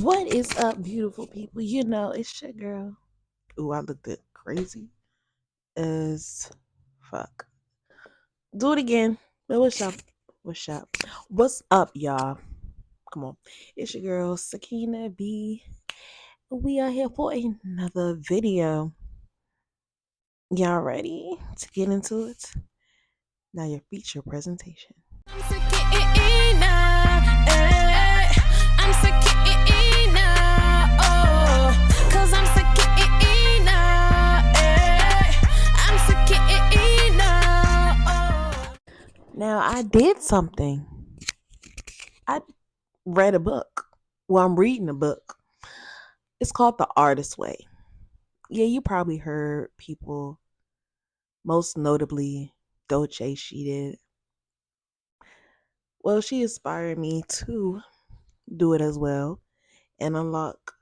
What is up, beautiful people? You know, it's your girl. Ooh, I looked it crazy as fuck. Do it again. But what's up? What's up? What's up, y'all? Come on. It's your girl, Sakina B. We are here for another video. Y'all ready to get into it? Now, your feature presentation. I'm Sakina, I'm Sakina, oh, 'cause I'm Sakina, I'm Sakina, oh. Now, I did something. I read a book. Well, I'm reading a book. It's called The Artist's Way. Yeah, you probably heard people, most notably Dolce, she did. Well, she inspired me to do it as well and unlock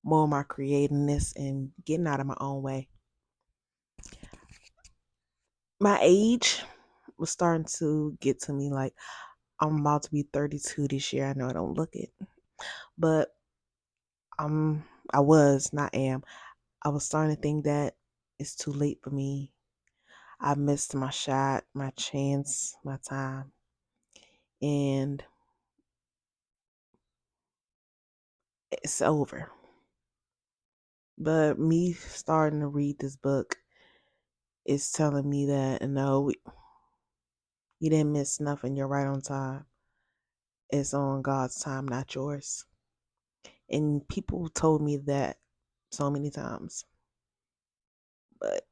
more of my creativeness and getting out of my own way. My age was starting to get to me. Like, I'm about to be 32 this year. I know I don't look it, but I was, not am. I was starting to think that it's too late for me. I missed my shot, my chance, my time. And it's over. But me starting to read this book is telling me that no, you didn't miss nothing. You're right on time. It's on God's time, not yours. And people told me that so many times. But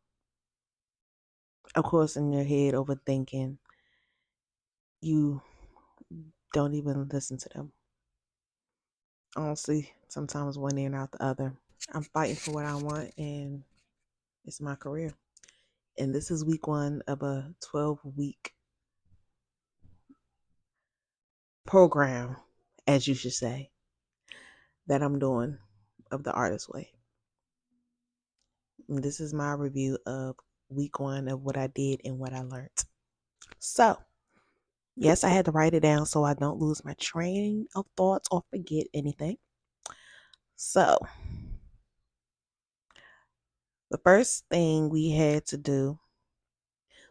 of course, in your head, overthinking, you don't even listen to them. Honestly, sometimes one ear and out the other. I'm fighting for what I want, and it's my career. And this is week 1 of a 12-week program, as you should say, that I'm doing of the Artist's Way. And this is my review of week 1 of what I did and what I learned. So, yes, I had to write it down so I don't lose my train of thoughts or forget anything. So, the first thing we had to do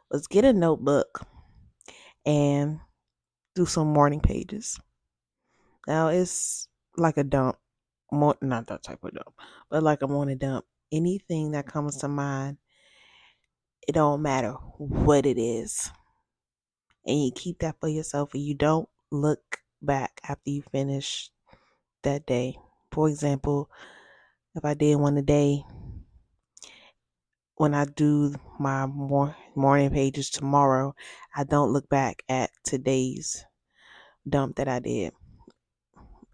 was get a notebook and do some morning pages. Now, it's like a dump. Not that type of dump, but like a morning dump. Anything that comes to mind, it don't matter what it is. And you keep that for yourself and you don't look back after you finish that day. For example, if I did one today, when I do my morning pages tomorrow, I don't look back at today's dump that I did.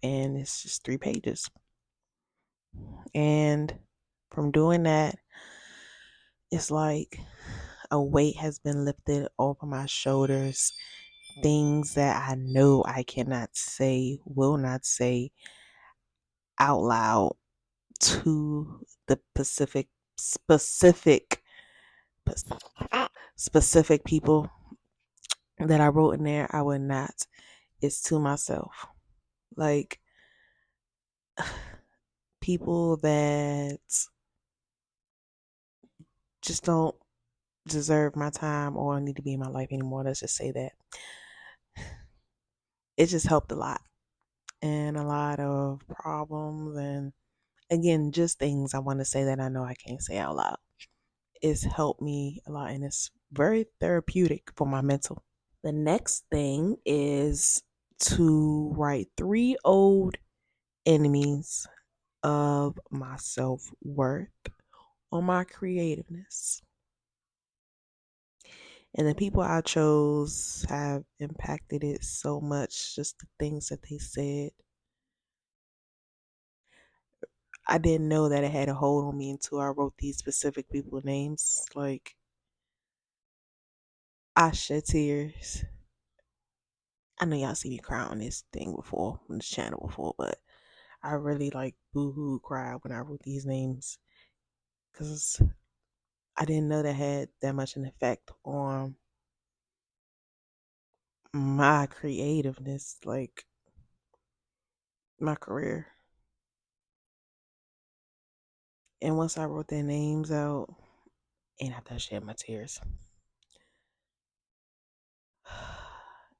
And it's just 3 pages. And from doing that, it's like a weight has been lifted off of my shoulders. Things that I know I cannot say, will not say out loud to the specific people that I wrote in there. I would not. It's to myself. Like, people that just don't deserve my time or need to be in my life anymore. Let's just say that. It just helped a lot. And a lot of problems, and again, just things I want to say that I know I can't say out loud. It's helped me a lot and it's very therapeutic for my mental. The next thing is to write 3 old enemies of my self-worth or my creativeness. And the people I chose have impacted it so much, just the things that they said. I didn't know that it had a hold on me until I wrote these specific people names. Like, I shed tears. I know y'all see me cry on this thing before, on this channel before, but I really like boo-hoo cried when I wrote these names because I didn't know that had that much an effect on my creativeness, like my career. And once I wrote their names out, and after I shed my tears,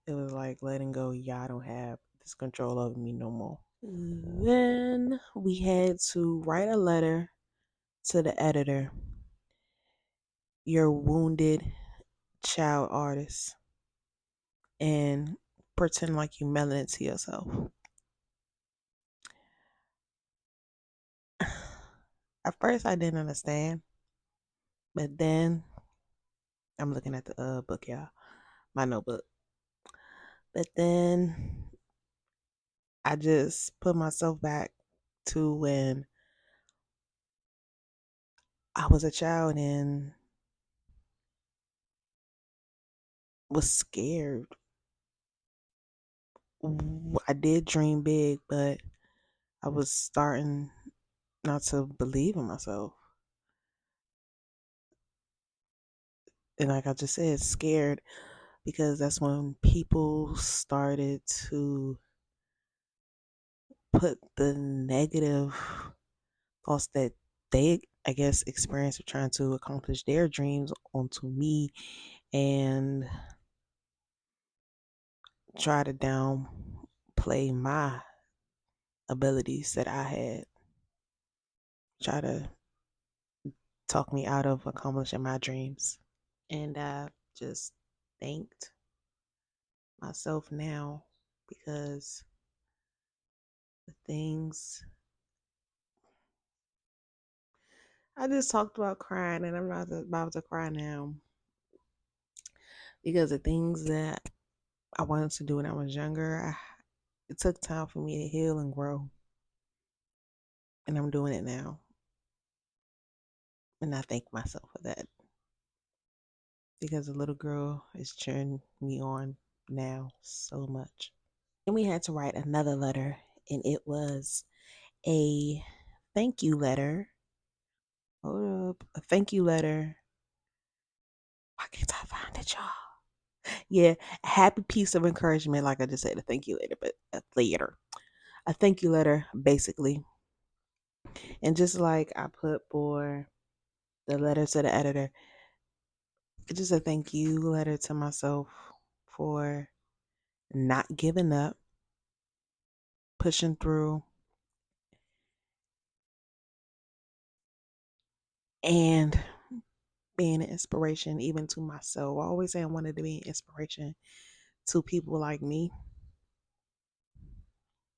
it was like letting go. Y'all don't have this control over me no more. Then we had to write a letter to the editor. Your wounded child artist, and pretend like you mailing it to yourself. At first, I didn't understand, but then I'm looking at the book, y'all, my notebook. But then I just put myself back to when I was a child and was scared. I did dream big, but I was starting not to believe in myself. And like I just said, scared because that's when people started to put the negative thoughts that they, I guess, experienced with trying to accomplish their dreams onto me and try to downplay my abilities that I had, try to talk me out of accomplishing my dreams. And I just thanked myself now because the things I just talked about crying, and I'm not about to cry now because the things that I wanted to do when I was younger, it took time for me to heal and grow, and I'm doing it now. And I thank myself for that because the little girl is cheering me on now so much. And we had to write another letter, and it was a thank you letter. Hold up, a thank you letter. Why can't I find it, y'all? Yeah, a happy piece of encouragement, like I just said, a thank you letter, but a thank you letter, basically. And just like I put for the letter to the editor, just a thank you letter to myself for not giving up, pushing through, and being an inspiration even to myself. I always say I wanted to be an inspiration to people like me.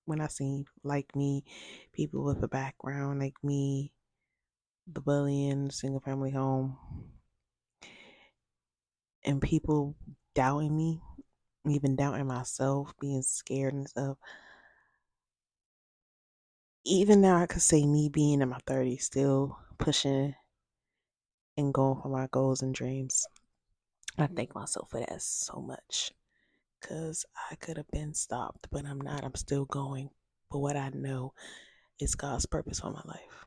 When I seen like me, people with a background like me, the bullying, single family home, and people doubting me, even doubting myself, being scared and stuff. Even now, I could say me being in my 30s, still pushing and going for my goals and dreams. I thank myself for that so much because I could have been stopped, but I'm not. I'm still going for what I know is God's purpose for my life.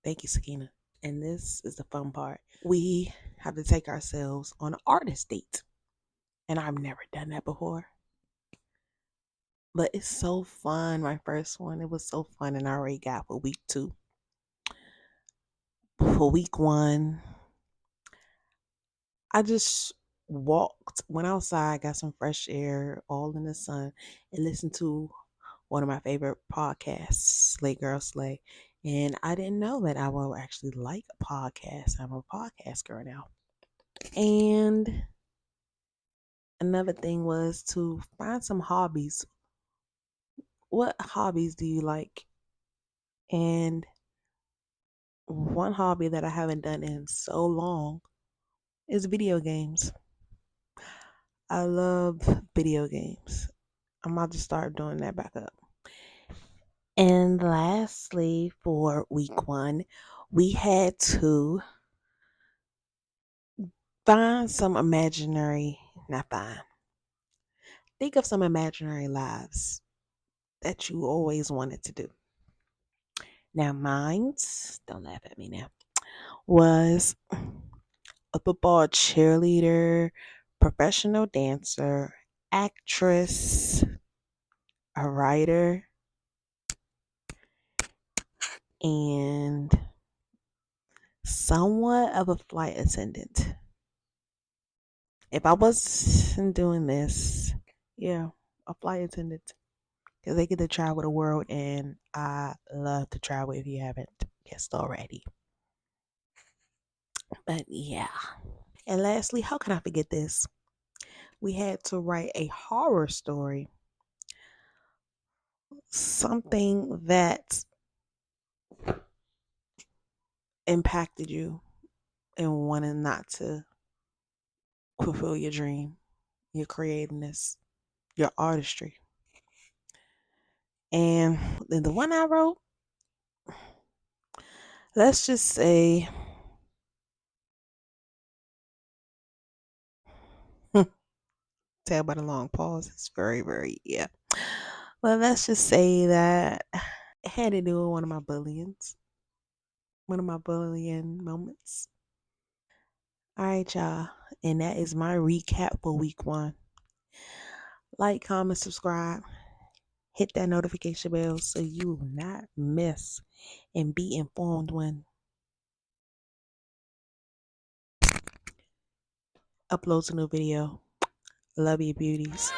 Thank you, Sakina. And this is the fun part. We have to take ourselves on an artist date. And I've never done that before. But it's so fun. My first one, it was so fun. And I already got for week 2. For week 1, I just went outside, got some fresh air, all in the sun, and listened to one of my favorite podcasts, Slay Girl Slay. And I didn't know that I would actually like a podcast. I'm a podcast girl now. And another thing was to find some hobbies. What hobbies do you like? And one hobby that I haven't done in so long is video games. I love video games. I'm about to start doing that back up. And lastly, for week 1, we had to find some imaginary, not find, think of some imaginary lives that you always wanted to do. Now, mine's, don't laugh at me now, was a football cheerleader, professional dancer, actress, a writer, and somewhat of a flight attendant. If I wasn't doing this, yeah, a flight attendant. Because they get to travel the world, and I love to travel if you haven't guessed already. But yeah. And lastly, how can I forget this? We had to write a horror story, something that impacted you and wanting not to fulfill your dream, your creativeness, your artistry. And then the one I wrote, let's just say, tell by the long pause, it's very, very, yeah. Well, let's just say that it had to do with one of my bullying moments. All right, y'all. And that is my recap for week 1. Like, comment, subscribe, hit that notification bell so you will not miss and be informed when uploads a new video. Love you, beauties.